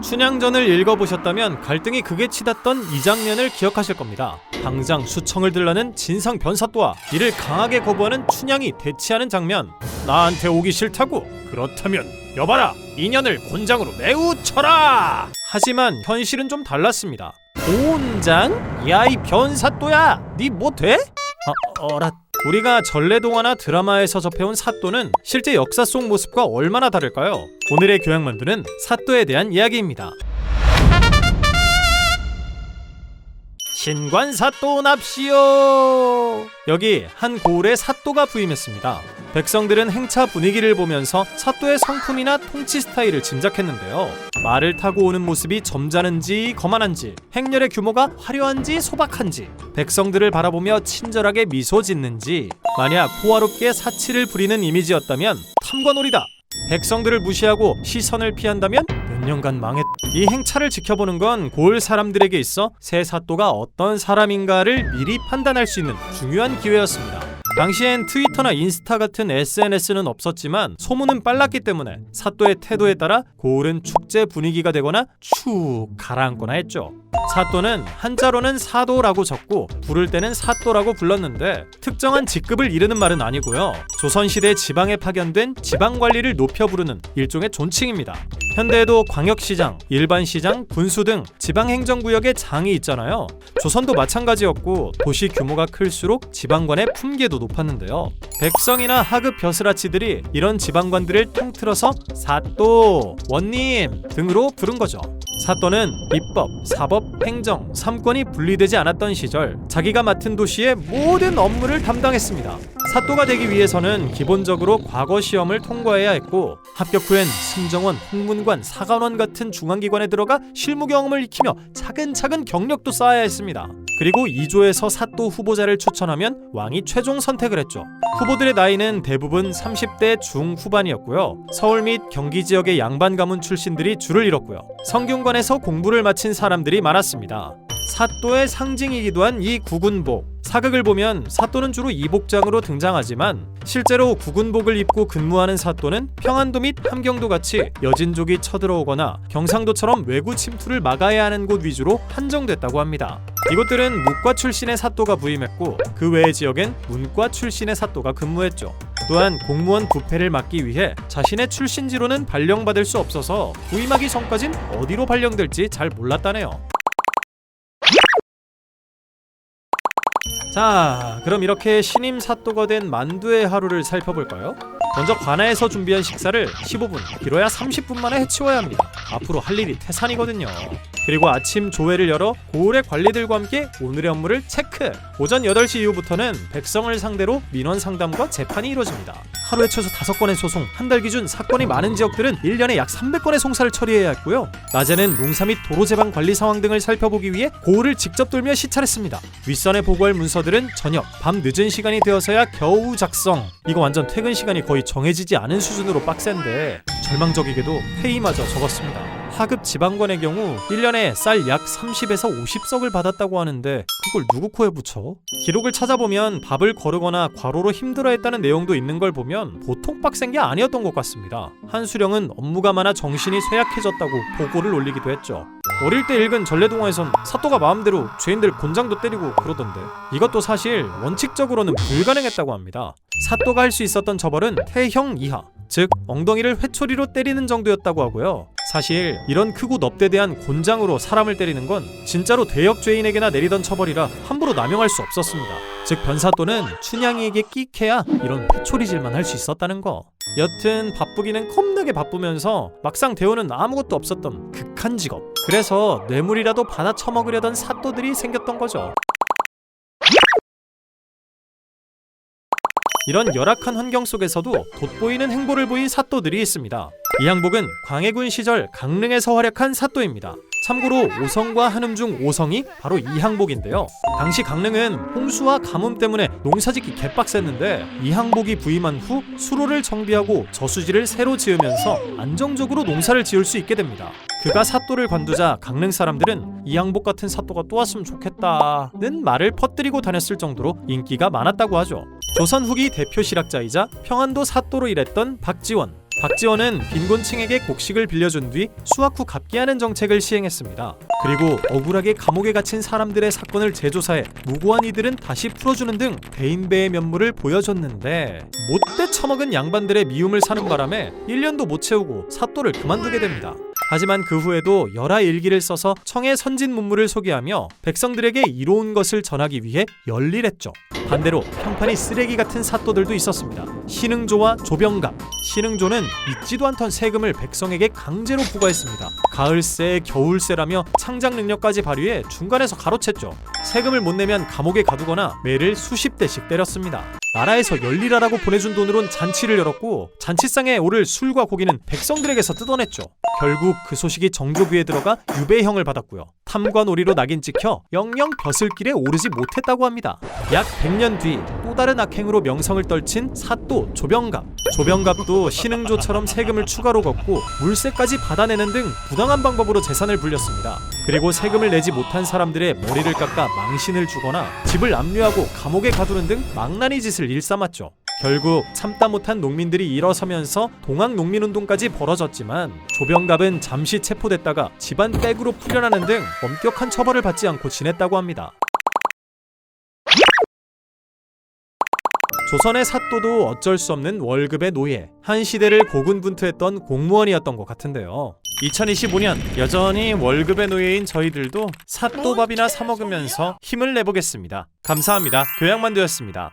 춘향전을 읽어보셨다면 갈등이 극에 치닫던 이 장면을 기억하실 겁니다. 당장 수청을 들라는 진상 변사또와 이를 강하게 거부하는 춘향이 대치하는 장면. 나한테 오기 싫다고? 그렇다면 여봐라! 인연을 곤장으로 매우 쳐라! 하지만 현실은 좀 달랐습니다. 곤장? 야 이 변사또야! 니 뭐 돼? 어라. 우리가 전래동화나 드라마에서 접해온 사또는 실제 역사 속 모습과 얼마나 다를까요? 오늘의 교양만두는 사또에 대한 이야기입니다. 신관사또 납시오! 여기 한 고을에 사또가 부임했습니다. 백성들은 행차 분위기를 보면서 사또의 성품이나 통치 스타일을 짐작했는데요. 말을 타고 오는 모습이 점잖은지 거만한지, 행렬의 규모가 화려한지 소박한지, 백성들을 바라보며 친절하게 미소 짓는지, 만약 호화롭게 사치를 부리는 이미지였다면 탐관오리다! 백성들을 무시하고 시선을 피한다면 몇 년간 이 행차를 지켜보는 건 고을 사람들에게 있어 새 사또가 어떤 사람인가를 미리 판단할 수 있는 중요한 기회였습니다. 당시엔 트위터나 인스타 같은 SNS는 없었지만 소문은 빨랐기 때문에 사또의 태도에 따라 고을은 축제 분위기가 되거나 축 가라앉거나 했죠. 사또는 한자로는 사도라고 적고 부를 때는 사또라고 불렀는데 특정한 직급을 이르는 말은 아니고요. 조선시대 지방에 파견된 지방관리를 높여 부르는 일종의 존칭입니다. 현대에도 광역시장, 일반시장, 군수 등 지방행정구역에 장이 있잖아요. 조선도 마찬가지였고 도시 규모가 클수록 지방관의 품계도 높았는데요. 백성이나 하급 벼슬아치들이 이런 지방관들을 통틀어서 사또, 원님 등으로 부른 거죠. 사또는 입법, 사법, 행정, 3권이 분리되지 않았던 시절 자기가 맡은 도시의 모든 업무를 담당했습니다. 사또가 되기 위해서는 기본적으로 과거 시험을 통과해야 했고 합격 후엔 승정원, 홍문관, 사관원 같은 중앙기관에 들어가 실무 경험을 익히며 차근차근 경력도 쌓아야 했습니다. 그리고 2조에서 사또 후보자를 추천하면 왕이 최종 선택을 했죠. 후보들의 나이는 대부분 30대 중후반이었고요. 서울 및 경기 지역의 양반 가문 출신들이 줄을 이뤘고요. 성균관에서 공부를 마친 사람들이 많았습니다. 사또의 상징이기도 한 이 구군복. 사극을 보면 사또는 주로 이복장으로 등장하지만 실제로 구군복을 입고 근무하는 사또는 평안도 및 함경도 같이 여진족이 쳐들어오거나 경상도처럼 외구 침투를 막아야 하는 곳 위주로 한정됐다고 합니다. 이곳들은 무과 출신의 사또가 부임했고 그 외의 지역엔 문과 출신의 사또가 근무했죠. 또한 공무원 부패를 막기 위해 자신의 출신지로는 발령받을 수 없어서 부임하기 전까진 어디로 발령될지 잘 몰랐다네요. 자, 그럼 이렇게 신임 사또가 된 만두의 하루를 살펴볼까요? 먼저 관아에서 준비한 식사를 15분, 길어야 30분 만에 해치워야 합니다. 앞으로 할 일이 태산이거든요. 그리고 아침 조회를 열어 고을의 관리들과 함께 오늘의 업무를 체크! 오전 8시 이후부터는 백성을 상대로 민원 상담과 재판이 이루어집니다. 하루에 최소 5건의 소송, 한 달 기준 사건이 많은 지역들은 1년에 약 300건의 송사를 처리해야 했고요. 낮에는 농사 및 도로 제방 관리 상황 등을 살펴보기 위해 고을을 직접 돌며 시찰했습니다. 윗선에 보고할 문서들은 저녁, 밤 늦은 시간이 되어서야 겨우 작성. 이거 완전 퇴근 시간이 거의 정해지지 않은 수준으로 빡센데 절망적이게도 회의마저 적었습니다. 하급 지방관의 경우 1년에 쌀 약 30에서 50석을 받았다고 하는데 그걸 누구 코에 붙여? 기록을 찾아보면 밥을 거르거나 과로로 힘들어했다는 내용도 있는 걸 보면 보통 빡센 게 아니었던 것 같습니다. 한수령은 업무가 많아 정신이 쇠약해졌다고 보고를 올리기도 했죠. 어릴 때 읽은 전래동화에선 사또가 마음대로 죄인들 곤장도 때리고 그러던데 이것도 사실 원칙적으로는 불가능했다고 합니다. 사또가 할 수 있었던 처벌은 태형 이하, 즉 엉덩이를 회초리로 때리는 정도였다고 하고요. 사실 이런 크고 넙대대한 곤장으로 사람을 때리는 건 진짜로 대역 죄인에게나 내리던 처벌이라 함부로 남용할 수 없었습니다. 즉 변사또는 춘향이에게 끽해야 이런 회초리질만 할 수 있었다는 거. 여튼 바쁘기는 겁나게 바쁘면서 막상 대우는 아무것도 없었던 극한 직업. 그래서 뇌물이라도 받아 처먹으려던 사또들이 생겼던 거죠. 이런 열악한 환경 속에서도 돋보이는 행보를 보인 사또들이 있습니다. 이항복은 광해군 시절 강릉에서 활약한 사또입니다. 참고로 오성과 한음 중 오성이 바로 이항복인데요. 당시 강릉은 홍수와 가뭄 때문에 농사짓기 개빡셌는데 이항복이 부임한 후 수로를 정비하고 저수지를 새로 지으면서 안정적으로 농사를 지을 수 있게 됩니다. 그가 사또를 관두자 강릉 사람들은 이항복 같은 사또가 또 왔으면 좋겠다는 말을 퍼뜨리고 다녔을 정도로 인기가 많았다고 하죠. 조선 후기 대표 실학자이자 평안도 사또로 일했던 박지원. 박지원은 빈곤층에게 곡식을 빌려준 뒤 수확 후 갚게 하는 정책을 시행했습니다. 그리고 억울하게 감옥에 갇힌 사람들의 사건을 재조사해 무고한 이들은 다시 풀어주는 등 대인배의 면모를 보여줬는데 못돼 처먹은 양반들의 미움을 사는 바람에 1년도 못 채우고 사또를 그만두게 됩니다. 하지만 그 후에도 열화 일기를 써서 청의 선진 문물을 소개하며 백성들에게 이로운 것을 전하기 위해 열일했죠. 반대로 평판이 쓰레기 같은 사또들도 있었습니다. 신흥조와 조병갑. 신흥조는 있지도 않던 세금을 백성에게 강제로 부과했습니다. 가을세, 겨울세라며 창작 능력까지 발휘해 중간에서 가로챘죠. 세금을 못 내면 감옥에 가두거나 매를 수십 대씩 때렸습니다. 나라에서 열일하라고 보내준 돈으론 잔치를 열었고 잔치상에 오를 술과 고기는 백성들에게서 뜯어냈죠. 결국 그 소식이 정조귀에 들어가 유배형을 받았고요. 탐관오리로 낙인 찍혀 영영 벼슬길에 오르지 못했다고 합니다. 약 100년 뒤 또 다른 악행으로 명성을 떨친 사또 조병갑. 조병갑도 신흥조처럼 세금을 추가로 걷고 물세까지 받아내는 등 부당한 방법으로 재산을 불렸습니다. 그리고 세금을 내지 못한 사람들의 머리를 깎아 망신을 주거나 집을 압류하고 감옥에 가두는 등 망나니 짓을 일삼았죠. 결국 참다 못한 농민들이 일어서면서 동학농민운동까지 벌어졌지만 조병갑은 잠시 체포됐다가 집안 백으로 풀려나는 등 엄격한 처벌을 받지 않고 지냈다고 합니다. 조선의 사또도 어쩔 수 없는 월급의 노예, 한 시대를 고군분투했던 공무원이었던 것 같은데요. 2025년 여전히 월급의 노예인 저희들도 사또밥이나 사 먹으면서 힘을 내보겠습니다. 감사합니다. 교양만두였습니다.